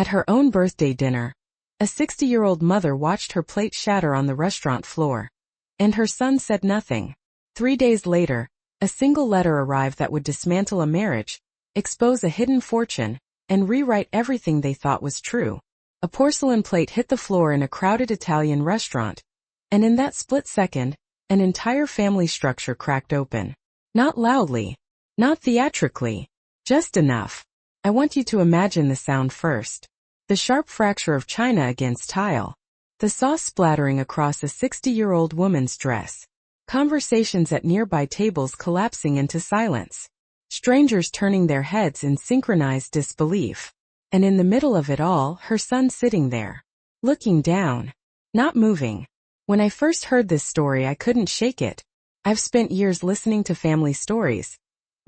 At her own birthday dinner, a 60-year-old mother watched her plate shatter on the restaurant floor. And her son said nothing. 3 days later, a single letter arrived that would dismantle a marriage, expose a hidden fortune, and rewrite everything they thought was true. A porcelain plate hit the floor in a crowded Italian restaurant, and in that split second, an entire family structure cracked open. Not loudly, not theatrically, just enough. I want you to imagine the sound first. The sharp fracture of china against tile. The sauce splattering across a 60-year-old woman's dress. Conversations at nearby tables collapsing into silence. Strangers turning their heads in synchronized disbelief. And in the middle of it all, her son sitting there. Looking down. Not moving. When I first heard this story, I couldn't shake it. I've spent years listening to family stories.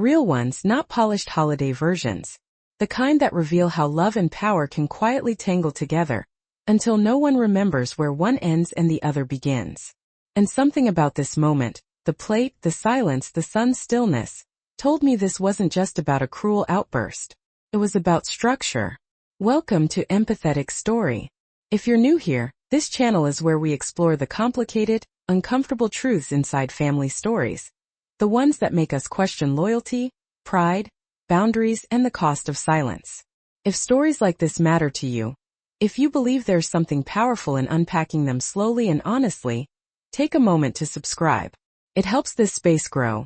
Real ones, not polished holiday versions. The kind that reveal how love and power can quietly tangle together, until no one remembers where one ends and the other begins. And something about this moment, the plate, the silence, the son's stillness, told me this wasn't just about a cruel outburst. It was about structure. Welcome to Empathetic Story. If you're new here, this channel is where we explore the complicated, uncomfortable truths inside family stories. The ones that make us question loyalty, pride, boundaries, and the cost of silence. If stories like this matter to you, if you believe there's something powerful in unpacking them slowly and honestly, take a moment to subscribe. It helps this space grow,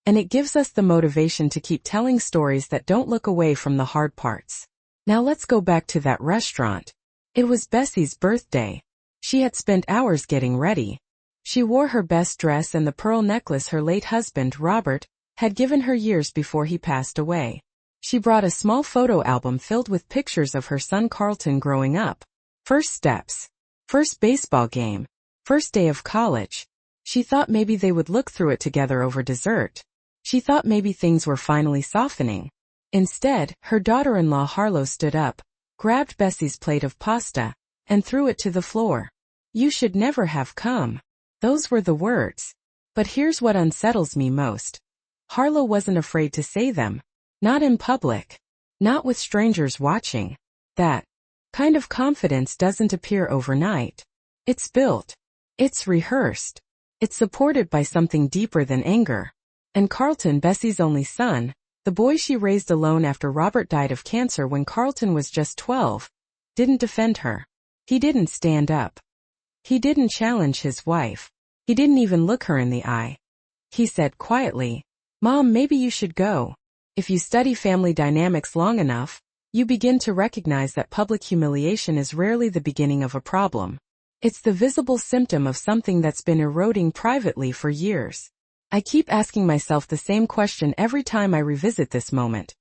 and it gives us the motivation to keep telling stories that don't look away from the hard parts. Now let's go back to that restaurant. It was Bessie's birthday. She had spent hours getting ready. She wore her best dress and the pearl necklace her late husband, Robert, had given her years before he passed away. She brought a small photo album filled with pictures of her son Carlton growing up. First steps. First baseball game. First day of college. She thought maybe they would look through it together over dessert. She thought maybe things were finally softening. Instead, her daughter-in-law Harlow stood up, grabbed Bessie's plate of pasta, and threw it to the floor. "You should never have come." Those were the words. But here's what unsettles me most. Harlow wasn't afraid to say them. Not in public. Not with strangers watching. That kind of confidence doesn't appear overnight. It's built. It's rehearsed. It's supported by something deeper than anger. And Carlton, Bessie's only son, the boy she raised alone after Robert died of cancer when Carlton was just 12, didn't defend her. He didn't stand up. He didn't challenge his wife. He didn't even look her in the eye. He said quietly, "Mom, maybe you should go." If you study family dynamics long enough, you begin to recognize that public humiliation is rarely the beginning of a problem. It's the visible symptom of something that's been eroding privately for years. I keep asking myself the same question every time I revisit this moment.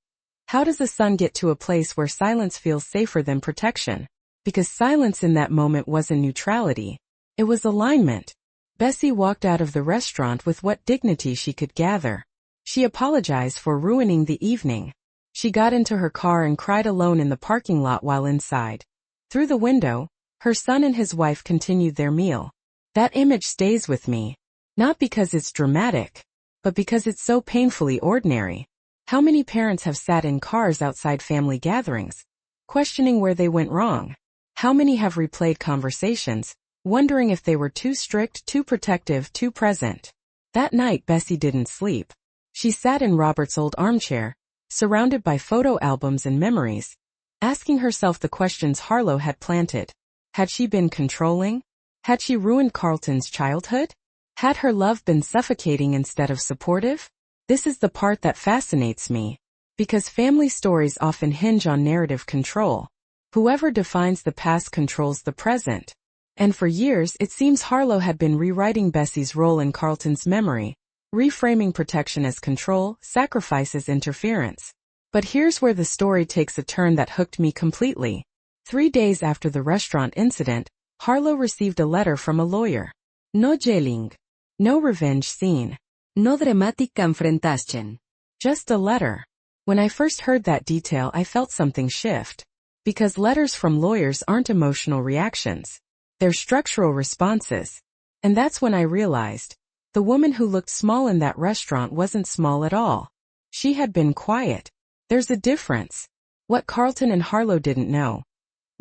How does a son get to a place where silence feels safer than protection? Because silence in that moment wasn't neutrality. It was alignment. Bessie walked out of the restaurant with what dignity she could gather. She apologized for ruining the evening. She got into her car and cried alone in the parking lot while inside. Through the window, her son and his wife continued their meal. That image stays with me. Not because it's dramatic, but because it's so painfully ordinary. How many parents have sat in cars outside family gatherings, questioning where they went wrong? How many have replayed conversations, wondering if they were too strict, too protective, too present? That night Bessie didn't sleep. She sat in Robert's old armchair, surrounded by photo albums and memories, asking herself the questions Harlow had planted. Had she been controlling? Had she ruined Carlton's childhood? Had her love been suffocating instead of supportive? This is the part that fascinates me, because family stories often hinge on narrative control. Whoever defines the past controls the present. And for years it seems Harlow had been rewriting Bessie's role in Carlton's memory, reframing protection as control, sacrifice as interference. But here's where the story takes a turn that hooked me completely. 3 days after the restaurant incident, Harlow received a letter from a lawyer. No jailing. No revenge scene. No dramatica enfrentación. Just a letter. When I first heard that detail, I felt something shift. Because letters from lawyers aren't emotional reactions. They're structural responses. And that's when I realized, the woman who looked small in that restaurant wasn't small at all. She had been quiet. There's a difference. What Carlton and Harlow didn't know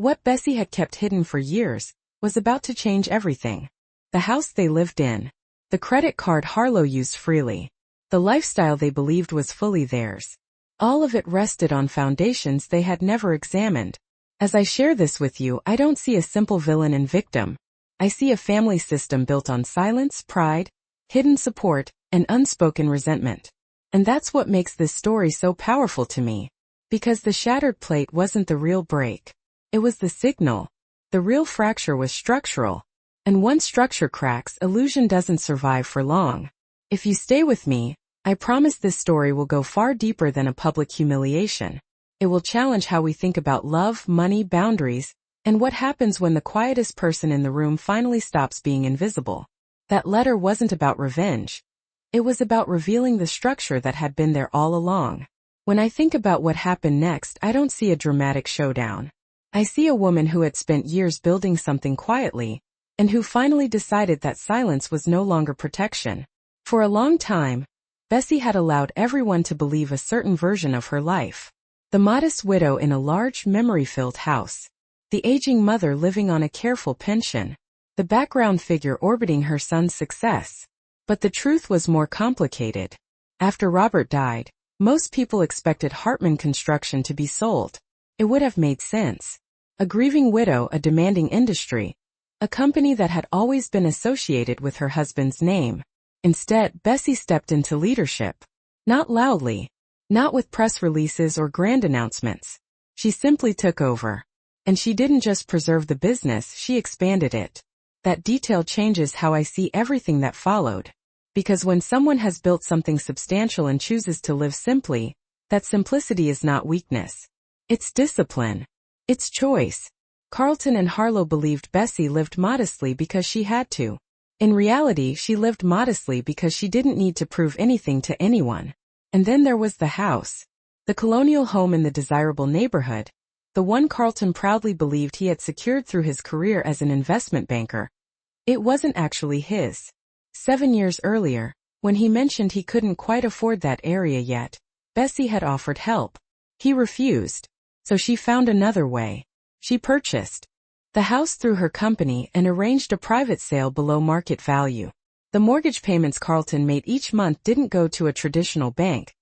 What Bessie had kept hidden for years was about to change everything. The house they lived in, the credit card Harlow used freely, the lifestyle they believed was fully theirs. All of it rested on foundations they had never examined. As I share this with you, I don't see a simple villain and victim. I see a family system built on silence, pride, hidden support, and unspoken resentment. And that's what makes this story so powerful to me. Because the shattered plate wasn't the real break. It was the signal. The real fracture was structural. And once structure cracks, illusion doesn't survive for long. If you stay with me, I promise this story will go far deeper than a public humiliation. It will challenge how we think about love, money, boundaries, and what happens when the quietest person in the room finally stops being invisible. That letter wasn't about revenge. It was about revealing the structure that had been there all along. When I think about what happened next, I don't see a dramatic showdown. I see a woman who had spent years building something quietly, and who finally decided that silence was no longer protection. For a long time, Bessie had allowed everyone to believe a certain version of her life. The modest widow in a large, memory-filled house. The aging mother living on a careful pension. The background figure orbiting her son's success. But the truth was more complicated. After Robert died, most people expected Hartman Construction to be sold. It would have made sense. A grieving widow, a demanding industry. A company that had always been associated with her husband's name. Instead, Bessie stepped into leadership. Not loudly. Not with press releases or grand announcements. She simply took over. And she didn't just preserve the business, she expanded it. That detail changes how I see everything that followed. Because when someone has built something substantial and chooses to live simply, that simplicity is not weakness. It's discipline. It's choice. Carlton and Harlow believed Bessie lived modestly because she had to. In reality, she lived modestly because she didn't need to prove anything to anyone. And then there was the house. The colonial home in the desirable neighborhood. The one Carlton proudly believed he had secured through his career as an investment banker. It wasn't actually his. 7 years earlier, when he mentioned he couldn't quite afford that area yet, Bessie had offered help. He refused. So she found another way. She purchased the house through her company and arranged a private sale below market value. The mortgage payments Carlton made each month didn't go to a traditional bank.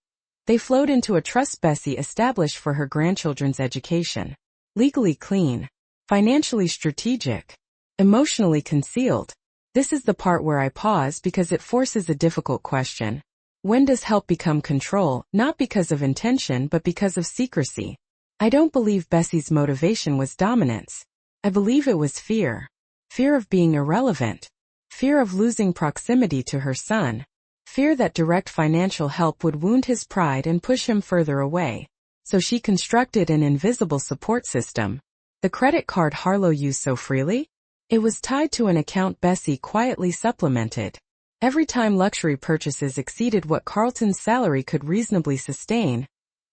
They flowed into a trust Bessie established for her grandchildren's education. Legally clean. Financially strategic. Emotionally concealed. This is the part where I pause because it forces a difficult question. When does help become control, not because of intention but because of secrecy? I don't believe Bessie's motivation was dominance. I believe it was fear. Fear of being irrelevant. Fear of losing proximity to her son. Fear that direct financial help would wound his pride and push him further away. So she constructed an invisible support system. The credit card Harlow used so freely? It was tied to an account Bessie quietly supplemented. Every time luxury purchases exceeded what Carlton's salary could reasonably sustain,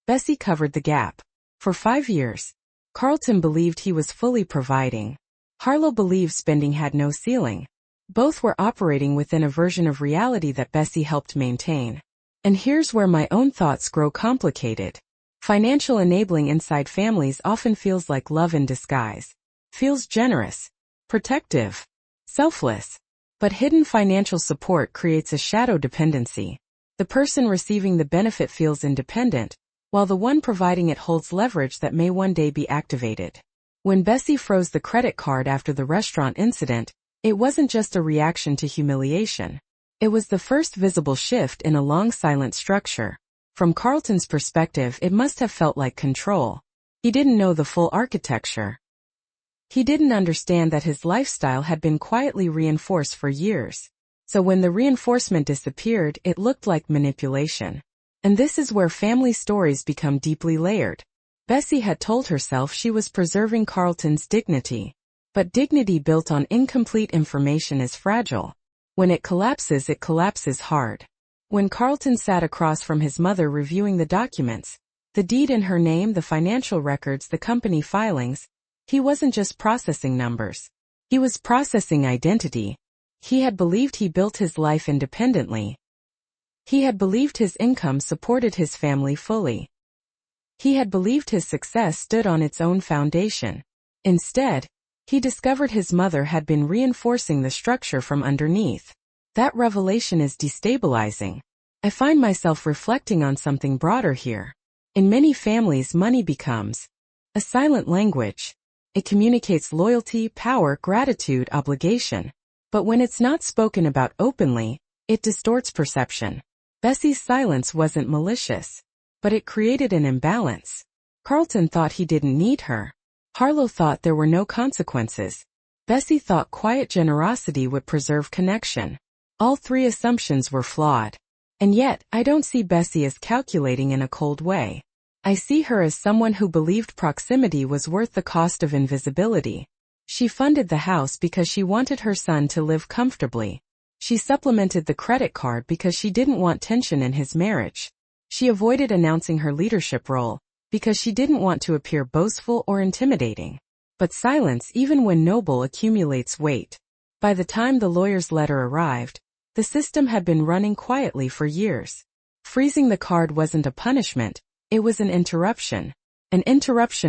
Bessie covered the gap. For 5 years, Carlton believed he was fully providing. Harlow believed spending had no ceiling. Both were operating within a version of reality that Bessie helped maintain. And here's where my own thoughts grow complicated. Financial enabling inside families often feels like love in disguise. Feels generous, protective, selfless. But hidden financial support creates a shadow dependency. The person receiving the benefit feels independent, while the one providing it holds leverage that may one day be activated. When Bessie froze the credit card after the restaurant incident, it wasn't just a reaction to humiliation. It was the first visible shift in a long silent structure. From Carlton's perspective, it must have felt like control. He didn't know the full architecture. He didn't understand that his lifestyle had been quietly reinforced for years. So when the reinforcement disappeared, it looked like manipulation. And this is where family stories become deeply layered. Bessie had told herself she was preserving Carlton's dignity. But dignity built on incomplete information is fragile. When it collapses hard. When Carlton sat across from his mother reviewing the documents, the deed in her name, the financial records, the company filings, he wasn't just processing numbers. He was processing identity. He had believed he built his life independently. He had believed his income supported his family fully. He had believed his success stood on its own foundation. Instead, he discovered his mother had been reinforcing the structure from underneath. That revelation is destabilizing. I find myself reflecting on something broader here. In many families, money becomes a silent language. It communicates loyalty, power, gratitude, obligation. But when it's not spoken about openly, it distorts perception. Bessie's silence wasn't malicious, but it created an imbalance. Carlton thought he didn't need her. Harlow thought there were no consequences. Bessie thought quiet generosity would preserve connection. All three assumptions were flawed. And yet, I don't see Bessie as calculating in a cold way. I see her as someone who believed proximity was worth the cost of invisibility. She funded the house because she wanted her son to live comfortably. She supplemented the credit card because she didn't want tension in his marriage. She avoided announcing her leadership role because she didn't want to appear boastful or intimidating. But silence, even when noble, accumulates weight. By the time the lawyer's letter arrived, the system had been running quietly for years. Freezing the card wasn't a punishment, it was an interruption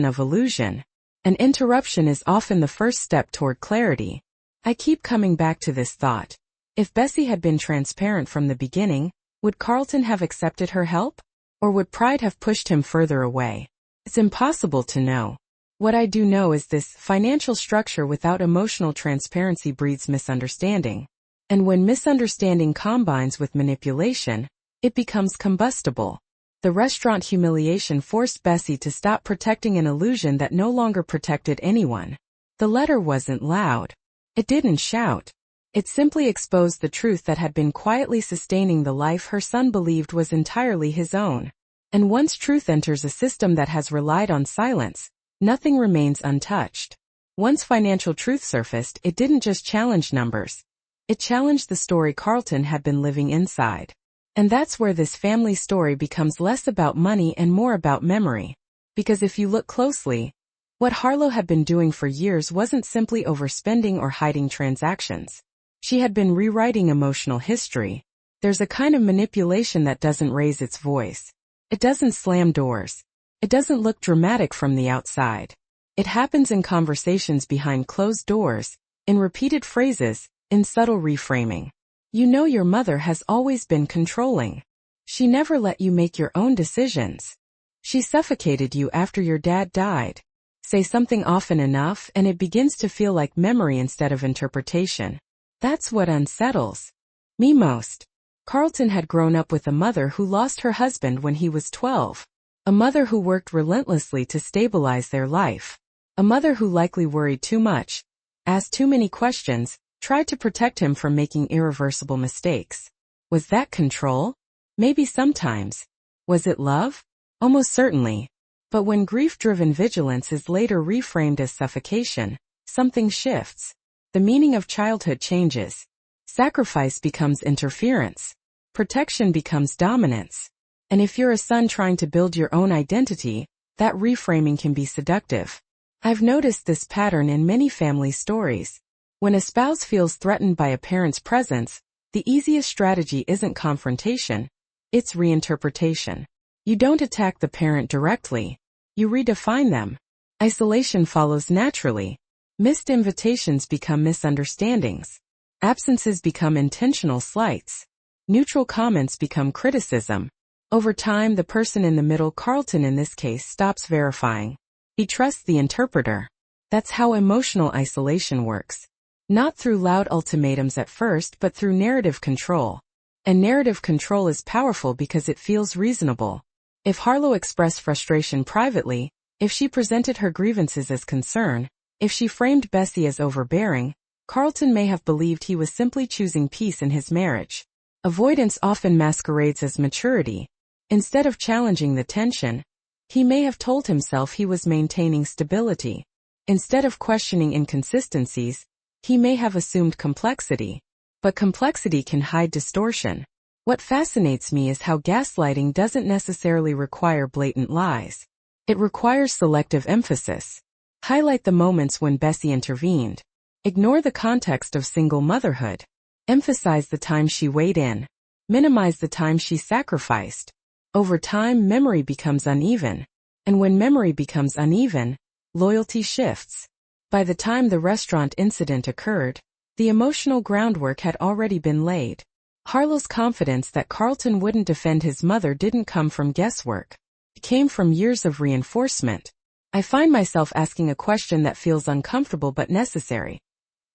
of illusion. An interruption is often the first step toward clarity. I keep coming back to this thought. If Bessie had been transparent from the beginning, would Carlton have accepted her help? Or would pride have pushed him further away? It's impossible to know. What I do know is this: financial structure without emotional transparency breeds misunderstanding. And when misunderstanding combines with manipulation, it becomes combustible. The restaurant humiliation forced Bessie to stop protecting an illusion that no longer protected anyone. The letter wasn't loud. It didn't shout. It simply exposed the truth that had been quietly sustaining the life her son believed was entirely his own. And once truth enters a system that has relied on silence, nothing remains untouched. Once financial truth surfaced, it didn't just challenge numbers. It challenged the story Carlton had been living inside. And that's where this family story becomes less about money and more about memory. Because if you look closely, what Harlow had been doing for years wasn't simply overspending or hiding transactions. She had been rewriting emotional history. There's a kind of manipulation that doesn't raise its voice. It doesn't slam doors. It doesn't look dramatic from the outside. It happens in conversations behind closed doors, in repeated phrases, in subtle reframing. You know, your mother has always been controlling. She never let you make your own decisions. She suffocated you after your dad died. Say something often enough and it begins to feel like memory instead of interpretation. That's what unsettles me most. Carlton had grown up with a mother who lost her husband when he was 12. A mother who worked relentlessly to stabilize their life. A mother who likely worried too much, asked too many questions, tried to protect him from making irreversible mistakes. Was that control? Maybe sometimes. Was it love? Almost certainly. But when grief-driven vigilance is later reframed as suffocation, something shifts. The meaning of childhood changes. Sacrifice becomes interference. Protection becomes dominance. And if you're a son trying to build your own identity, that reframing can be seductive. I've noticed this pattern in many family stories. When a spouse feels threatened by a parent's presence, the easiest strategy isn't confrontation, it's reinterpretation. You don't attack the parent directly. You redefine them. Isolation follows naturally. Missed invitations become misunderstandings. Absences become intentional slights. Neutral comments become criticism. Over time, the person in the middle, Carlton in this case, stops verifying. He trusts the interpreter. That's how emotional isolation works. Not through loud ultimatums at first, but through narrative control. And narrative control is powerful because it feels reasonable. If Harlow expressed frustration privately, if she presented her grievances as concern, if she framed Bessie as overbearing, Carlton may have believed he was simply choosing peace in his marriage. Avoidance often masquerades as maturity. Instead of challenging the tension, he may have told himself he was maintaining stability. Instead of questioning inconsistencies, he may have assumed complexity. But complexity can hide distortion. What fascinates me is how gaslighting doesn't necessarily require blatant lies. It requires selective emphasis. Highlight the moments when Bessie intervened. Ignore the context of single motherhood. Emphasize the time she weighed in. Minimize the time she sacrificed. Over time, memory becomes uneven. And when memory becomes uneven, loyalty shifts. By the time the restaurant incident occurred, the emotional groundwork had already been laid. Harlow's confidence that Carlton wouldn't defend his mother didn't come from guesswork. It came from years of reinforcement. I find myself asking a question that feels uncomfortable but necessary.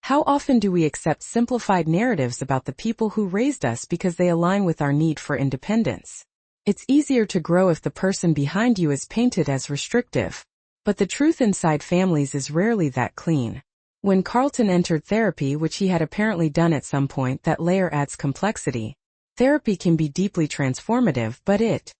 How often do we accept simplified narratives about the people who raised us because they align with our need for independence? It's easier to grow if the person behind you is painted as restrictive. But the truth inside families is rarely that clean. When Carlton entered therapy, which he had apparently done at some point, that layer adds complexity. Therapy can be deeply transformative, but it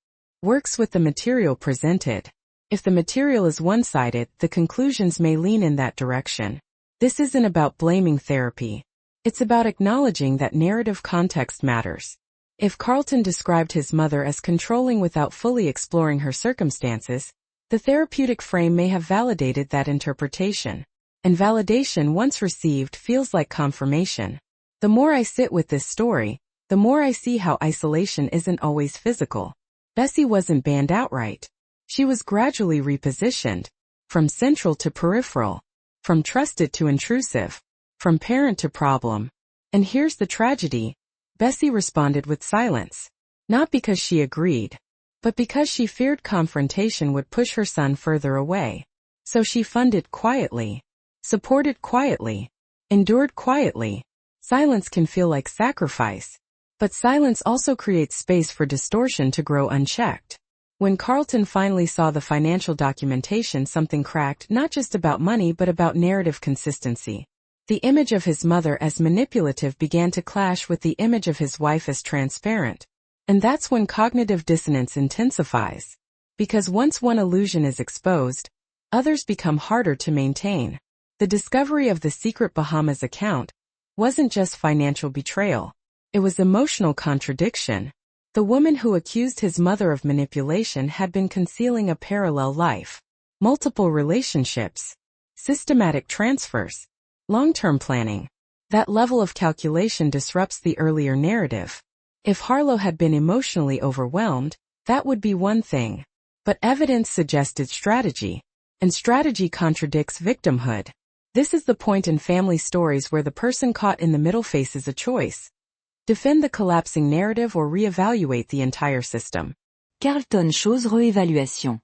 works with the material presented. If the material is one-sided, the conclusions may lean in that direction. This isn't about blaming therapy. It's about acknowledging that narrative context matters. If Carlton described his mother as controlling without fully exploring her circumstances, the therapeutic frame may have validated that interpretation. And validation, once received, feels like confirmation. The more I sit with this story, the more I see how isolation isn't always physical. Bessie wasn't banned outright. She was gradually repositioned, from central to peripheral, from trusted to intrusive, from parent to problem. And here's the tragedy. Bessie responded with silence. Not because she agreed, but because she feared confrontation would push her son further away. So she funded quietly, supported quietly, endured quietly. Silence can feel like sacrifice, but silence also creates space for distortion to grow unchecked. When Carlton finally saw the financial documentation, something cracked, not just about money but about narrative consistency. The image of his mother as manipulative began to clash with the image of his wife as transparent. And that's when cognitive dissonance intensifies. Because once one illusion is exposed, others become harder to maintain. The discovery of the secret Bahamas account wasn't just financial betrayal. It was emotional contradiction. The woman who accused his mother of manipulation had been concealing a parallel life. Multiple relationships, systematic transfers, long-term planning. That level of calculation disrupts the earlier narrative. If Harlow had been emotionally overwhelmed, that would be one thing. But evidence suggested strategy, and strategy contradicts victimhood. This is the point in family stories where the person caught in the middle faces a choice. Defend the collapsing narrative or reevaluate the entire system. Carlton chose réévaluation.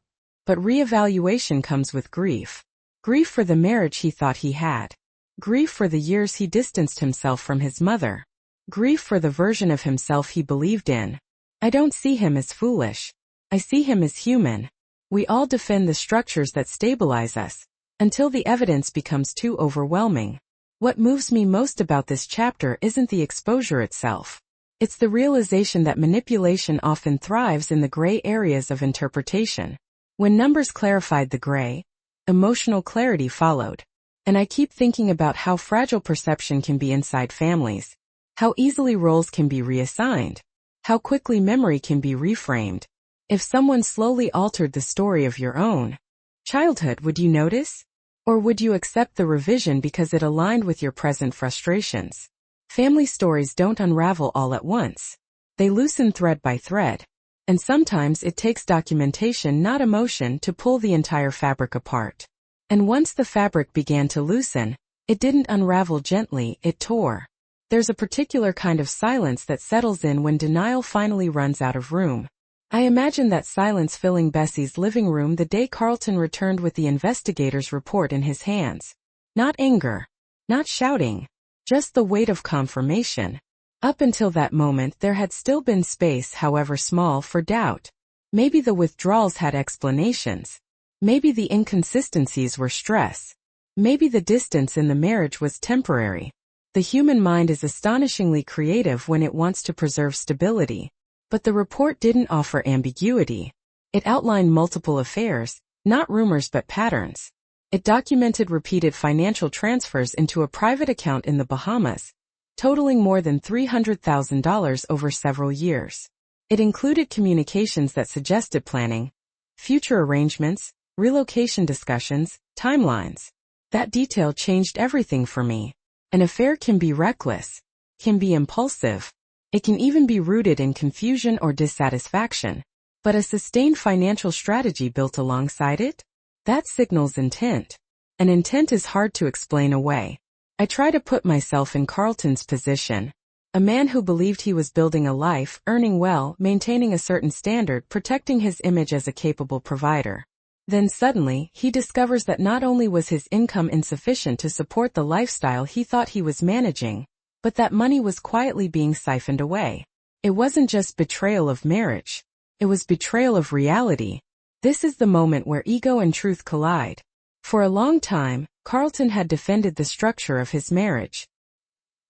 But reevaluation comes with grief. Grief for the marriage he thought he had. Grief for the years he distanced himself from his mother. Grief for the version of himself he believed in. I don't see him as foolish. I see him as human. We all defend the structures that stabilize us, until the evidence becomes too overwhelming. What moves me most about this chapter isn't the exposure itself. It's the realization that manipulation often thrives in the gray areas of interpretation. When numbers clarified the gray, emotional clarity followed. And I keep thinking about how fragile perception can be inside families, how easily roles can be reassigned, how quickly memory can be reframed. If someone slowly altered the story of your own childhood, would you notice? Or would you accept the revision because it aligned with your present frustrations? Family stories don't unravel all at once. They loosen thread by thread. And sometimes it takes documentation, not emotion, to pull the entire fabric apart. And once the fabric began to loosen, it didn't unravel gently, it tore. There's a particular kind of silence that settles in when denial finally runs out of room. I imagine that silence filling Bessie's living room the day Carlton returned with the investigator's report in his hands. Not anger, not shouting, just the weight of confirmation. Up until that moment there had still been space, however small, for doubt. Maybe the withdrawals had explanations. Maybe the inconsistencies were stress. Maybe the distance in the marriage was temporary. The human mind is astonishingly creative when it wants to preserve stability. But the report didn't offer ambiguity. It outlined multiple affairs, not rumors but patterns. It documented repeated financial transfers into a private account in the Bahamas, totaling more than $300,000 over several years. It included communications that suggested planning, future arrangements, relocation discussions, timelines. That detail changed everything for me. An affair can be reckless, can be impulsive. It can even be rooted in confusion or dissatisfaction. But a sustained financial strategy built alongside it? That signals intent. An intent is hard to explain away. I try to put myself in Carlton's position. A man who believed he was building a life, earning well, maintaining a certain standard, protecting his image as a capable provider. Then suddenly, he discovers that not only was his income insufficient to support the lifestyle he thought he was managing, but that money was quietly being siphoned away. It wasn't just betrayal of marriage. It was betrayal of reality. This is the moment where ego and truth collide. For a long time, Carlton had defended the structure of his marriage.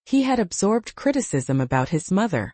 He had absorbed criticism about his mother.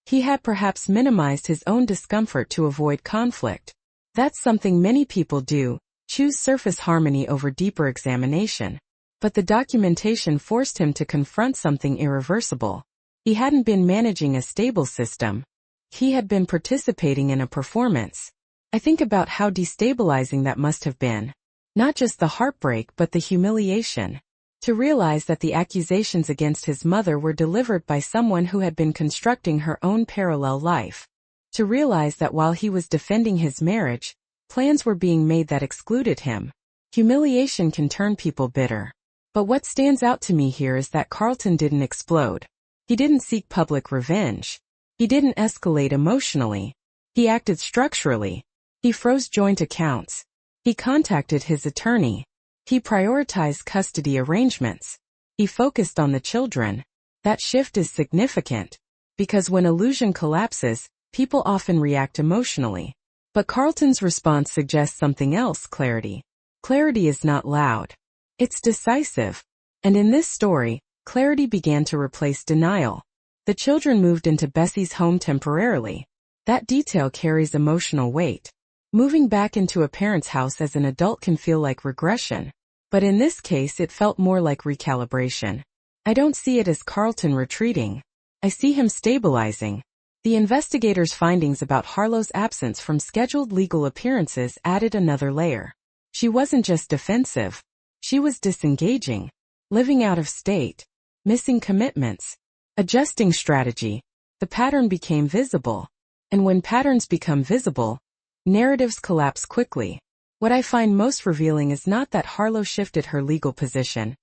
He had perhaps minimized his own discomfort to avoid conflict. That's something many people do, choose surface harmony over deeper examination. But the documentation forced him to confront something irreversible. He hadn't been managing a stable system. He had been participating in a performance. I think about how destabilizing that must have been. Not just the heartbreak but the humiliation. To realize that the accusations against his mother were delivered by someone who had been constructing her own parallel life. To realize that while he was defending his marriage, plans were being made that excluded him. Humiliation can turn people bitter. But what stands out to me here is that Carlton didn't explode. He didn't seek public revenge. He didn't escalate emotionally. He acted structurally. He froze joint accounts. He contacted his attorney. He prioritized custody arrangements. He focused on the children. That shift is significant, because when illusion collapses, people often react emotionally. But Carlton's response suggests something else: clarity. Clarity is not loud. It's decisive. And in this story, clarity began to replace denial. The children moved into Bessie's home temporarily. That detail carries emotional weight. Moving back into a parent's house as an adult can feel like regression. But in this case it felt more like recalibration. I don't see it as Carlton retreating. I see him stabilizing. The investigator's findings about Harlow's absence from scheduled legal appearances added another layer. She wasn't just defensive. She was disengaging, living out of state, missing commitments, adjusting strategy. The pattern became visible. And when patterns become visible, narratives collapse quickly. What I find most revealing is not that Harlow shifted her legal position.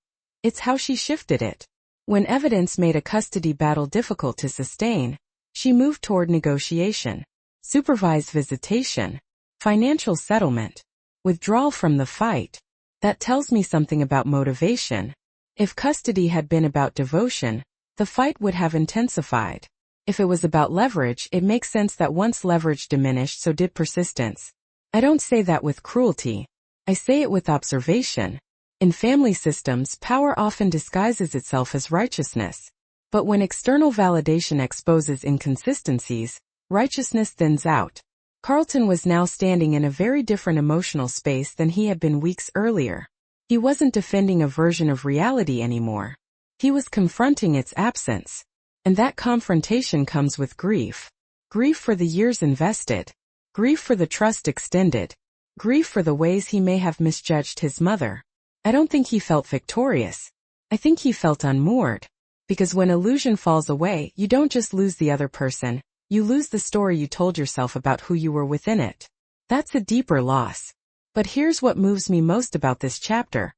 It's how she shifted it. When evidence made a custody battle difficult to sustain, she moved toward negotiation, supervised visitation, financial settlement, withdrawal from the fight. That tells me something about motivation. If custody had been about devotion, the fight would have intensified. If it was about leverage, it makes sense that once leverage diminished, so did persistence. I don't say that with cruelty. I say it with observation. In family systems, power often disguises itself as righteousness. But when external validation exposes inconsistencies, righteousness thins out. Carlton was now standing in a very different emotional space than he had been weeks earlier. He wasn't defending a version of reality anymore. He was confronting its absence. And that confrontation comes with grief. Grief for the years invested. Grief for the trust extended. Grief for the ways he may have misjudged his mother. I don't think he felt victorious. I think he felt unmoored. Because when illusion falls away, you don't just lose the other person, you lose the story you told yourself about who you were within it. That's a deeper loss. But here's what moves me most about this chapter.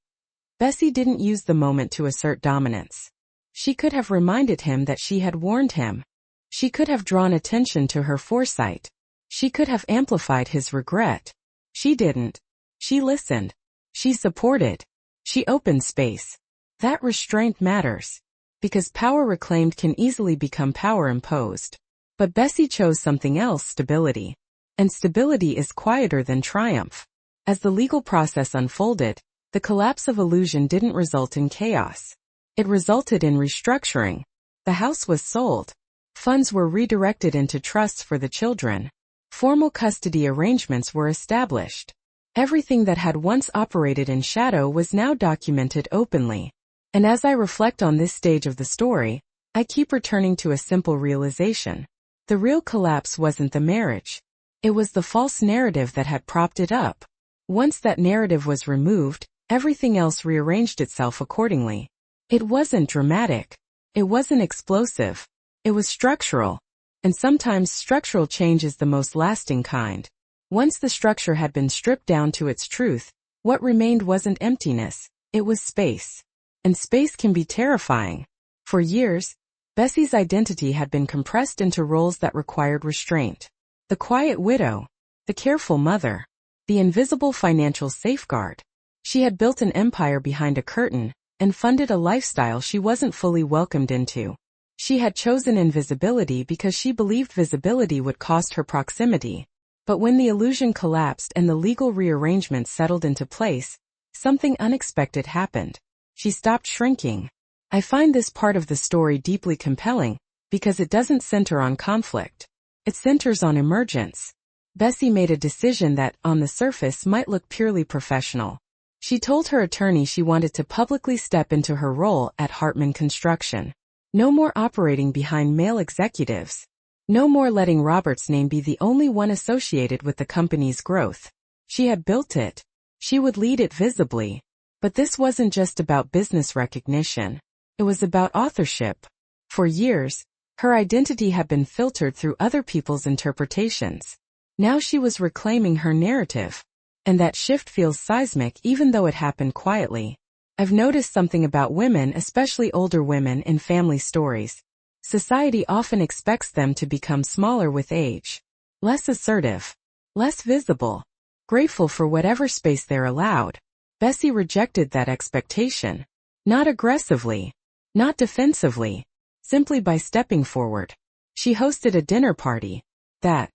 Bessie didn't use the moment to assert dominance. She could have reminded him that she had warned him. She could have drawn attention to her foresight. She could have amplified his regret. She didn't. She listened. She supported. She opened space. That restraint matters. Because power reclaimed can easily become power imposed. But Bessie chose something else: stability. And stability is quieter than triumph. As the legal process unfolded, the collapse of illusion didn't result in chaos. It resulted in restructuring. The house was sold. Funds were redirected into trusts for the children. Formal custody arrangements were established. Everything that had once operated in shadow was now documented openly. And as I reflect on this stage of the story, I keep returning to a simple realization. The real collapse wasn't the marriage. It was the false narrative that had propped it up. Once that narrative was removed, everything else rearranged itself accordingly. It wasn't dramatic. It wasn't explosive. It was structural. And sometimes structural change is the most lasting kind. Once the structure had been stripped down to its truth, What remained wasn't emptiness, it was space. And space can be terrifying. For years, Bessie's identity had been compressed into roles that required restraint. The quiet widow, the careful mother, the invisible financial safeguard. She had built an empire behind a curtain and funded a lifestyle she wasn't fully welcomed into. She had chosen invisibility because she believed visibility would cost her proximity. But when the illusion collapsed and the legal rearrangements settled into place, something unexpected happened. She stopped shrinking. I find this part of the story deeply compelling because it doesn't center on conflict. It centers on emergence. Bessie made a decision that, on the surface, might look purely professional. She told her attorney she wanted to publicly step into her role at Hartman Construction. No more operating behind male executives. No more letting Robert's name be the only one associated with the company's growth. She had built it. She would lead it visibly. But this wasn't just about business recognition. It was about authorship. For years, her identity had been filtered through other people's interpretations. Now she was reclaiming her narrative. And that shift feels seismic even though it happened quietly. I've noticed something about women, especially older women in family stories. Society often expects them to become smaller with age. Less assertive. Less visible. Grateful for whatever space they're allowed. Bessie rejected that expectation. Not aggressively. Not defensively. Simply by stepping forward. She hosted a dinner party. That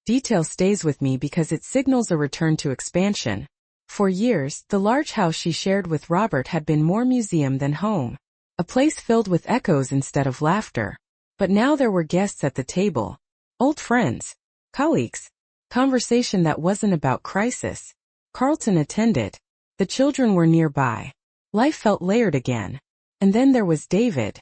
detail stays with me because it signals a return to expansion. For years, the large house she shared with Robert had been more museum than home. A place filled with echoes instead of laughter. But now there were guests at the table. Old friends. Colleagues. Conversation that wasn't about crisis. Carlton attended. The children were nearby. Life felt layered again. And then there was David.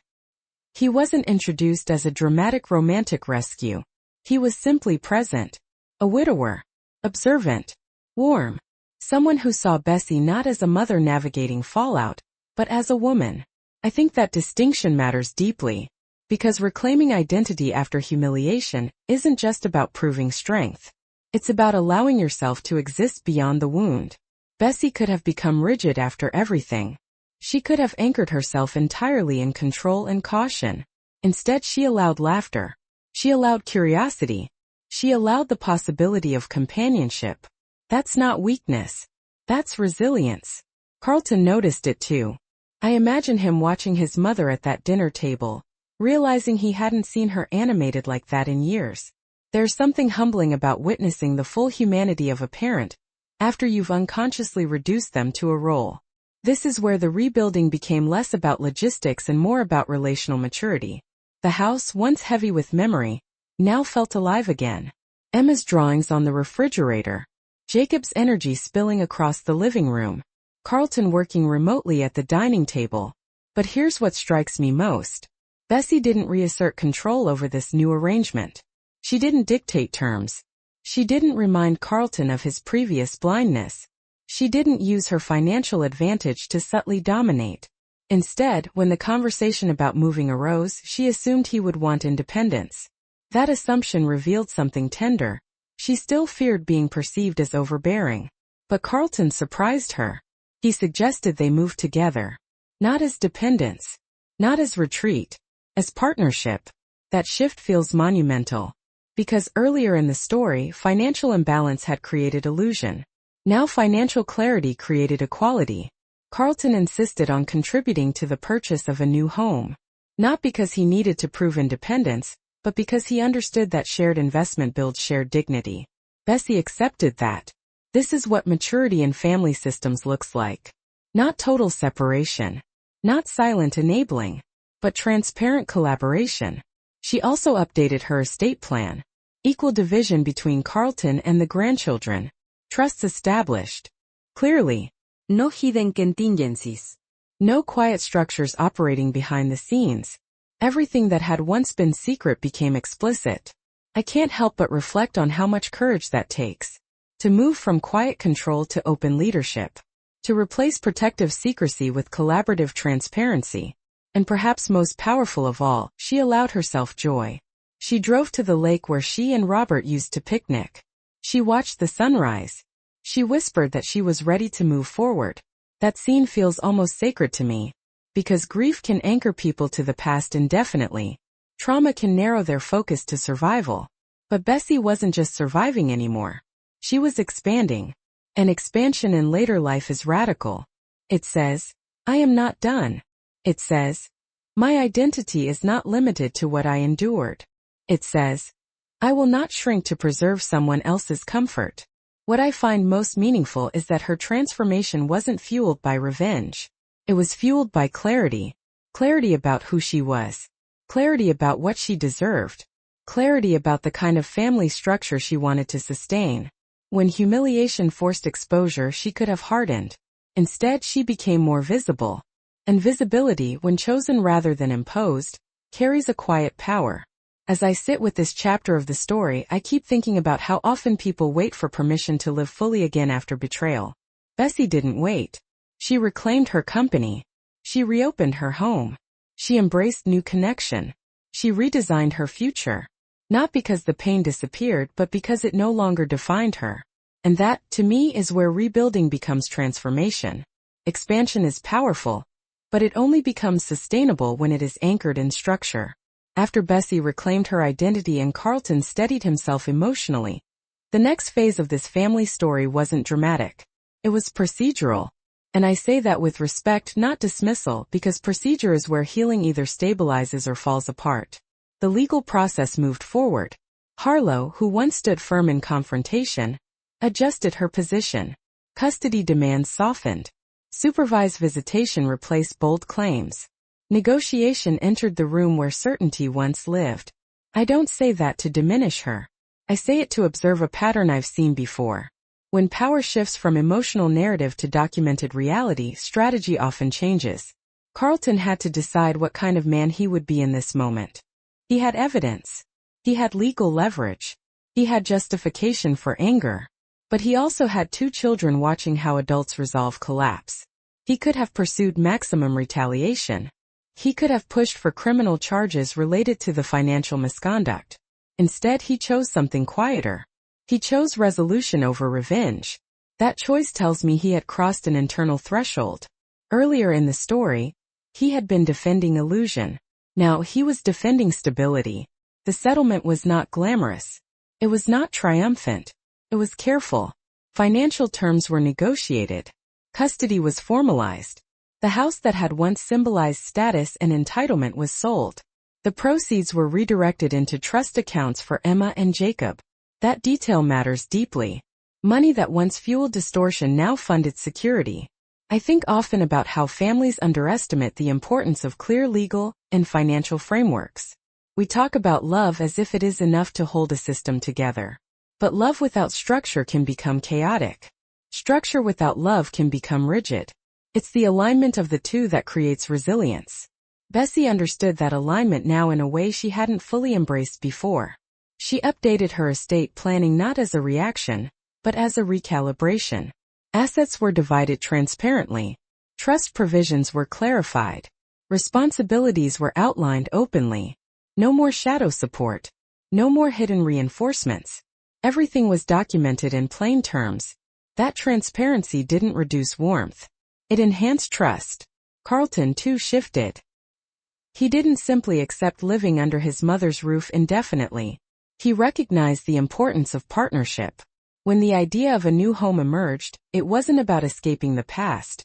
He wasn't introduced as a dramatic romantic rescue. He was simply present. A widower. Observant. Warm. Someone who saw Bessie not as a mother navigating fallout, but as a woman. I think that distinction matters deeply. Because reclaiming identity after humiliation isn't just about proving strength. It's about allowing yourself to exist beyond the wound. Bessie could have become rigid after everything. She could have anchored herself entirely in control and caution. Instead, she allowed laughter. She allowed curiosity. She allowed the possibility of companionship. That's not weakness. That's resilience. Carlton noticed it too. I imagine him watching his mother at that dinner table, realizing he hadn't seen her animated like that in years. There's something humbling about witnessing the full humanity of a parent after you've unconsciously reduced them to a role. This is where the rebuilding became less about logistics and more about relational maturity. The house, once heavy with memory, now felt alive again. Emma's drawings on the refrigerator. Jacob's energy spilling across the living room. Carlton working remotely at the dining table. But here's what strikes me most. Bessie didn't reassert control over this new arrangement. She didn't dictate terms. She didn't remind Carlton of his previous blindness. She didn't use her financial advantage to subtly dominate. Instead, when the conversation about moving arose, she assumed he would want independence. That assumption revealed something tender. She still feared being perceived as overbearing. But Carlton surprised her. He suggested they move together. Not as dependence. Not as retreat. As partnership. That shift feels monumental. Because earlier in the story, financial imbalance had created illusion. Now financial clarity created equality. Carlton insisted on contributing to the purchase of a new home. Not because he needed to prove independence, but because he understood that shared investment builds shared dignity. Bessie accepted that. This is what maturity in family systems looks like. Not total separation. Not silent enabling. But transparent collaboration. She also updated her estate plan. Equal division between Carlton and the grandchildren. Trusts established. Clearly. No hidden contingencies. No quiet structures operating behind the scenes. Everything that had once been secret became explicit. I can't help but reflect on how much courage that takes. To move from quiet control to open leadership. To replace protective secrecy with collaborative transparency. And perhaps most powerful of all, she allowed herself joy. She drove to the lake where she and Robert used to picnic. She watched the sunrise. She whispered that she was ready to move forward. That scene feels almost sacred to me. Because grief can anchor people to the past indefinitely. Trauma can narrow their focus to survival. But Bessie wasn't just surviving anymore. She was expanding. And expansion in later life is radical. It says, I am not done. It says, my identity is not limited to what I endured. It says, I will not shrink to preserve someone else's comfort. What I find most meaningful is that her transformation wasn't fueled by revenge. It was fueled by clarity. Clarity about who she was. Clarity about what she deserved. Clarity about the kind of family structure she wanted to sustain. When humiliation forced exposure, she could have hardened. Instead, she became more visible. And visibility, when chosen rather than imposed, carries a quiet power. As I sit with this chapter of the story, I keep thinking about how often people wait for permission to live fully again after betrayal. Bessie didn't wait. She reclaimed her company. She reopened her home. She embraced new connection. She redesigned her future. Not because the pain disappeared, but because it no longer defined her. And that, to me, is where rebuilding becomes transformation. Expansion is powerful, but it only becomes sustainable when it is anchored in structure. After Bessie reclaimed her identity and Carlton steadied himself emotionally, the next phase of this family story wasn't dramatic. It was procedural. And I say that with respect, not dismissal, because procedure is where healing either stabilizes or falls apart. The legal process moved forward. Harlow, who once stood firm in confrontation, adjusted her position. Custody demands softened. Supervised visitation replaced bold claims. Negotiation entered the room where certainty once lived. I don't say that to diminish her. I say it to observe a pattern I've seen before. When power shifts from emotional narrative to documented reality, strategy often changes. Carlton had to decide what kind of man he would be in this moment. He had evidence. He had legal leverage. He had justification for anger. But he also had 2 children watching how adults resolve collapse. He could have pursued maximum retaliation. He could have pushed for criminal charges related to the financial misconduct. Instead, he chose something quieter. He chose resolution over revenge. That choice tells me he had crossed an internal threshold. Earlier in the story, he had been defending illusion. Now he was defending stability. The settlement was not glamorous. It was not triumphant. It was careful. Financial terms were negotiated. Custody was formalized. The house that had once symbolized status and entitlement was sold. The proceeds were redirected into trust accounts for Emma and Jacob. That detail matters deeply. Money that once fueled distortion now funded security. I think often about how families underestimate the importance of clear legal and financial frameworks. We talk about love as if it is enough to hold a system together. But love without structure can become chaotic. Structure without love can become rigid. It's the alignment of the two that creates resilience. Bessie understood that alignment now in a way she hadn't fully embraced before. She updated her estate planning not as a reaction, but as a recalibration. Assets were divided transparently. Trust provisions were clarified. Responsibilities were outlined openly. No more shadow support. No more hidden reinforcements. Everything was documented in plain terms. That transparency didn't reduce warmth. It enhanced trust. Carlton too shifted. He didn't simply accept living under his mother's roof indefinitely. He recognized the importance of partnership. When the idea of a new home emerged, it wasn't about escaping the past.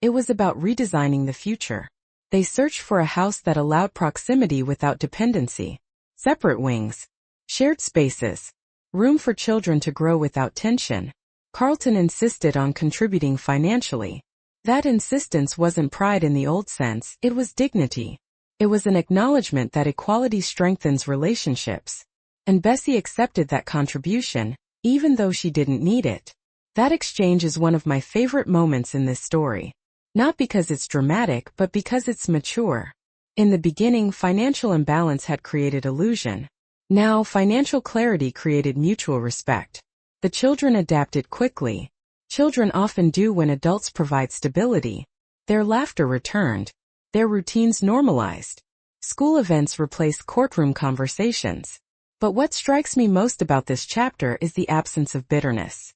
It was about redesigning the future. They searched for a house that allowed proximity without dependency. Separate wings. Shared spaces. Room for children to grow without tension. Carlton insisted on contributing financially. That insistence wasn't pride in the old sense, it was dignity. It was an acknowledgement that equality strengthens relationships. And Bessie accepted that contribution, even though she didn't need it. That exchange is one of my favorite moments in this story. Not because it's dramatic, but because it's mature. In the beginning, financial imbalance had created illusion. Now, financial clarity created mutual respect. The children adapted quickly. Children often do when adults provide stability. Their laughter returned. Their routines normalized. School events replaced courtroom conversations. But what strikes me most about this chapter is the absence of bitterness.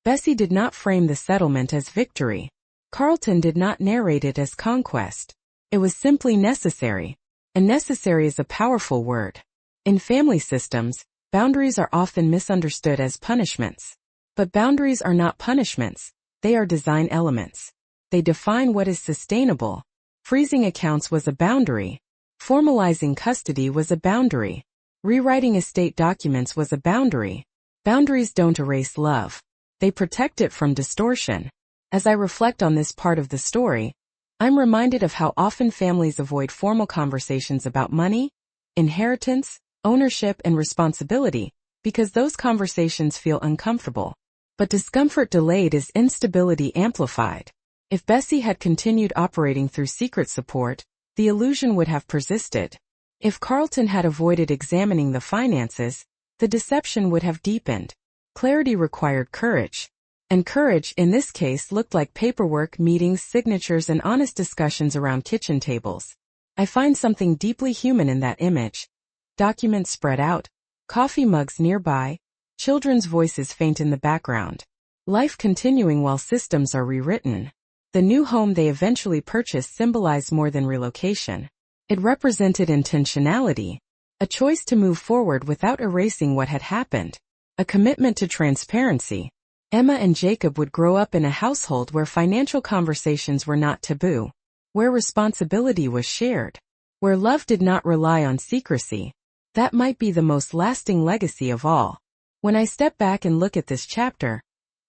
Bessie did not frame the settlement as victory. Carlton did not narrate it as conquest. It was simply necessary. And necessary is a powerful word. In family systems, boundaries are often misunderstood as punishments. But boundaries are not punishments, they are design elements. They define what is sustainable. Freezing accounts was a boundary. Formalizing custody was a boundary. Rewriting estate documents was a boundary. Boundaries don't erase love. They protect it from distortion. As I reflect on this part of the story, I'm reminded of how often families avoid formal conversations about money, inheritance, ownership, and responsibility, because those conversations feel uncomfortable. But discomfort delayed is instability amplified. If Bessie had continued operating through secret support, the illusion would have persisted. If Carlton had avoided examining the finances, the deception would have deepened. Clarity required courage. And courage, in this case, looked like paperwork, meetings, signatures, and honest discussions around kitchen tables. I find something deeply human in that image. Documents spread out, coffee mugs nearby, children's voices faint in the background. Life continuing while systems are rewritten. The new home they eventually purchased symbolized more than relocation. It represented intentionality, a choice to move forward without erasing what had happened, a commitment to transparency. Emma and Jacob would grow up in a household where financial conversations were not taboo, where responsibility was shared, where love did not rely on secrecy. That might be the most lasting legacy of all. When I step back and look at this chapter,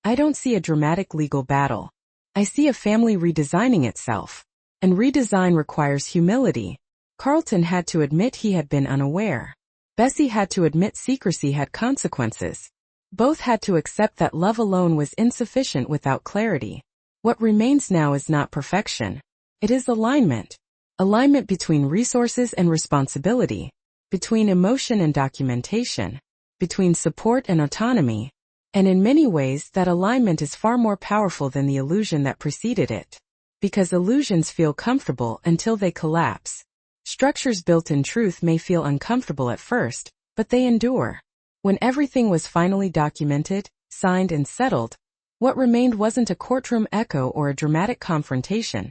I don't see a dramatic legal battle. I see a family redesigning itself. And redesign requires humility. Carlton had to admit he had been unaware. Bessie had to admit secrecy had consequences. Both had to accept that love alone was insufficient without clarity. What remains now is not perfection. It is alignment. Alignment between resources and responsibility, between emotion and documentation, between support and autonomy. And in many ways, that alignment is far more powerful than the illusion that preceded it. Because illusions feel comfortable until they collapse. Structures built in truth may feel uncomfortable at first, but they endure. When everything was finally documented, signed, and settled, what remained wasn't a courtroom echo or a dramatic confrontation.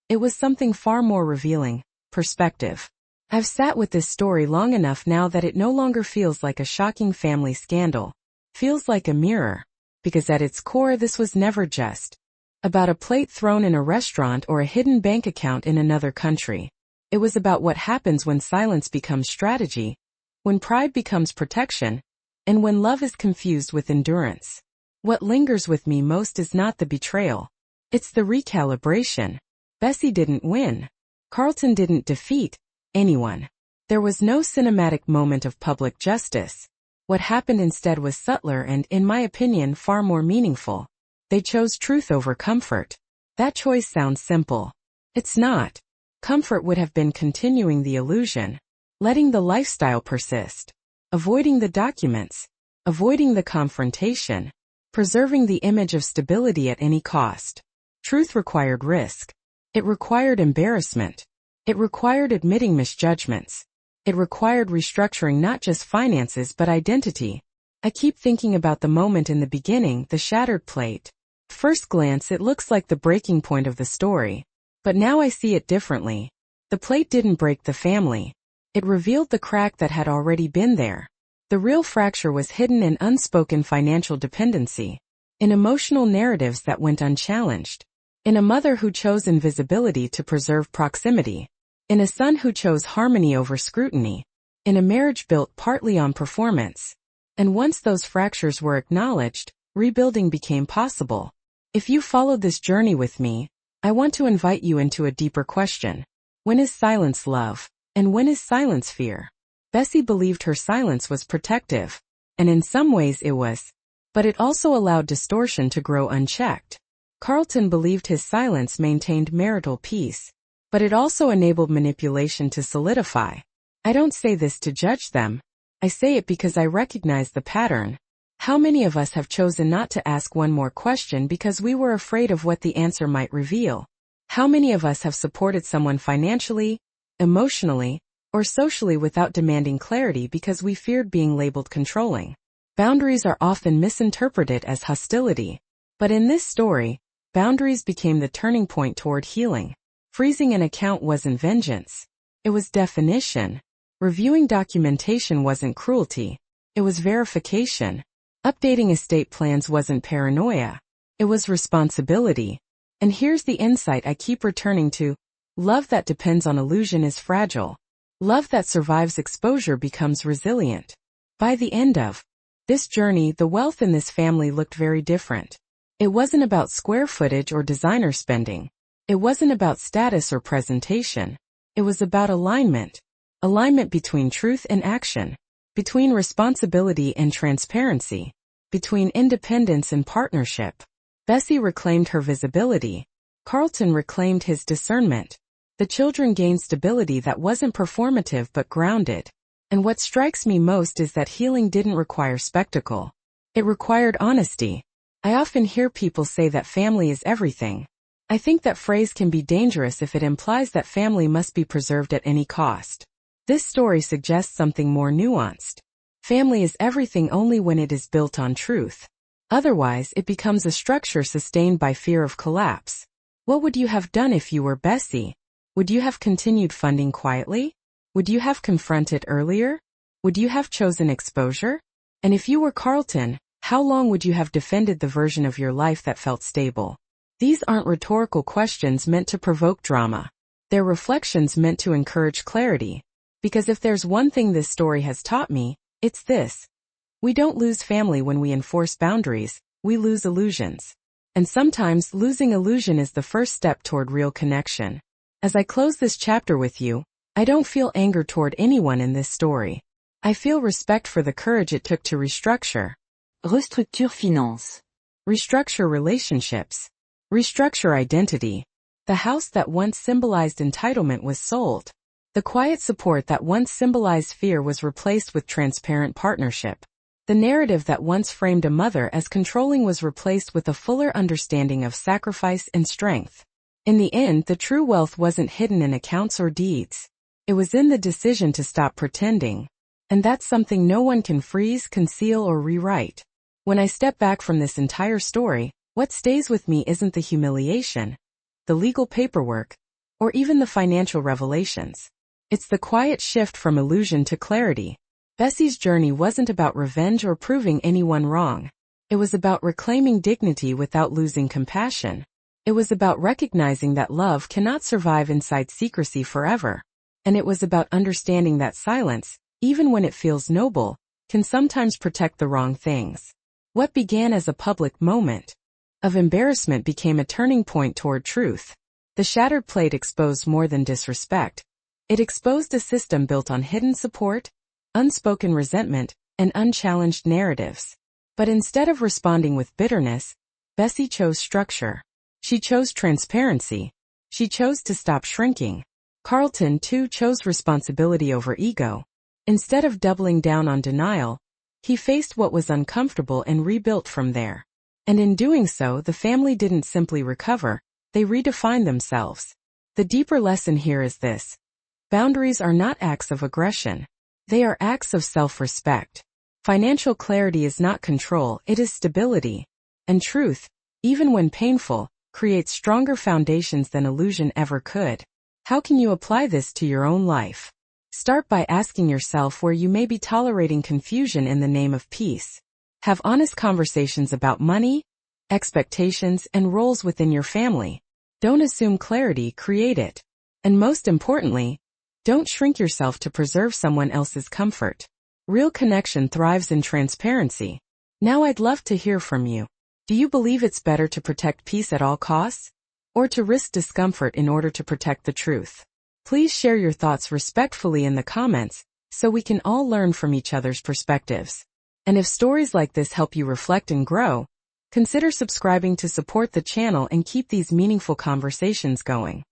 It was something far more revealing: perspective. I've sat with this story long enough now that it no longer feels like a shocking family scandal. Feels like a mirror. Because at its core, this was never just about a plate thrown in a restaurant or a hidden bank account in another country. It was about what happens when silence becomes strategy, when pride becomes protection, and when love is confused with endurance. What lingers with me most is not the betrayal. It's the recalibration. Bessie didn't win. Carlton didn't defeat anyone. There was no cinematic moment of public justice. What happened instead was subtler and, in my opinion, far more meaningful. They chose truth over comfort. That choice sounds simple. It's not. Comfort would have been continuing the illusion, letting the lifestyle persist, avoiding the documents, avoiding the confrontation, preserving the image of stability at any cost. Truth required risk. It required embarrassment. It required admitting misjudgments. It required restructuring not just finances but identity. I keep thinking about the moment in the beginning, the shattered plate. First glance, it looks like the breaking point of the story. But now I see it differently. The plate didn't break the family. It revealed the crack that had already been there. The real fracture was hidden in unspoken financial dependency, in emotional narratives that went unchallenged, in a mother who chose invisibility to preserve proximity, in a son who chose harmony over scrutiny, in a marriage built partly on performance. And once those fractures were acknowledged, rebuilding became possible. If you followed this journey with me, I want to invite you into a deeper question. When is silence love? And when is silence fear? Bessie believed her silence was protective. And in some ways it was. But it also allowed distortion to grow unchecked. Carlton believed his silence maintained marital peace. But it also enabled manipulation to solidify. I don't say this to judge them. I say it because I recognize the pattern. How many of us have chosen not to ask one more question because we were afraid of what the answer might reveal? How many of us have supported someone financially, emotionally, or socially without demanding clarity because we feared being labeled controlling? Boundaries are often misinterpreted as hostility. But in this story, boundaries became the turning point toward healing. Freezing an account wasn't vengeance. It was definition. Reviewing documentation wasn't cruelty. It was verification. Updating estate plans wasn't paranoia. It was responsibility. And here's the insight I keep returning to. Love that depends on illusion is fragile. Love that survives exposure becomes resilient. By the end of this journey, the wealth in this family looked very different. It wasn't about square footage or designer spending. It wasn't about status or presentation. It was about alignment. Alignment between truth and action. Between responsibility and transparency. Between independence and partnership. Bessie reclaimed her visibility. Carlton reclaimed his discernment. The children gained stability that wasn't performative but grounded. And what strikes me most is that healing didn't require spectacle. It required honesty. I often hear people say that family is everything. I think that phrase can be dangerous if it implies that family must be preserved at any cost. This story suggests something more nuanced. Family is everything only when it is built on truth. Otherwise, it becomes a structure sustained by fear of collapse. What would you have done if you were Bessie? Would you have continued funding quietly? Would you have confronted earlier? Would you have chosen exposure? And if you were Carlton, how long would you have defended the version of your life that felt stable? These aren't rhetorical questions meant to provoke drama. They're reflections meant to encourage clarity. Because if there's one thing this story has taught me, it's this. We don't lose family when we enforce boundaries, we lose illusions. And sometimes losing illusion is the first step toward real connection. As I close this chapter with you, I don't feel anger toward anyone in this story. I feel respect for the courage it took to restructure. Restructure finance. Restructure relationships. Restructure identity. The house that once symbolized entitlement was sold. The quiet support that once symbolized fear was replaced with transparent partnership. The narrative that once framed a mother as controlling was replaced with a fuller understanding of sacrifice and strength. In the end, the true wealth wasn't hidden in accounts or deeds. It was in the decision to stop pretending. And that's something no one can freeze, conceal, or rewrite. When I step back from this entire story, what stays with me isn't the humiliation, the legal paperwork, or even the financial revelations. It's the quiet shift from illusion to clarity. Bessie's journey wasn't about revenge or proving anyone wrong. It was about reclaiming dignity without losing compassion. It was about recognizing that love cannot survive inside secrecy forever. And it was about understanding that silence, even when it feels noble, can sometimes protect the wrong things. What began as a public moment of embarrassment became a turning point toward truth. The shattered plate exposed more than disrespect. It exposed a system built on hidden support, unspoken resentment, and unchallenged narratives. But instead of responding with bitterness, Bessie chose structure. She chose transparency. She chose to stop shrinking. Carlton, too, chose responsibility over ego. Instead of doubling down on denial, he faced what was uncomfortable and rebuilt from there. And in doing so, the family didn't simply recover, they redefined themselves. The deeper lesson here is this. Boundaries are not acts of aggression. They are acts of self-respect. Financial clarity is not control, it is stability. And truth, even when painful, creates stronger foundations than illusion ever could. How can you apply this to your own life? Start by asking yourself where you may be tolerating confusion in the name of peace. Have honest conversations about money, expectations, and roles within your family. Don't assume clarity, create it. And most importantly, don't shrink yourself to preserve someone else's comfort. Real connection thrives in transparency. Now I'd love to hear from you. Do you believe it's better to protect peace at all costs? Or to risk discomfort in order to protect the truth? Please share your thoughts respectfully in the comments, so we can all learn from each other's perspectives. And if stories like this help you reflect and grow, consider subscribing to support the channel and keep these meaningful conversations going.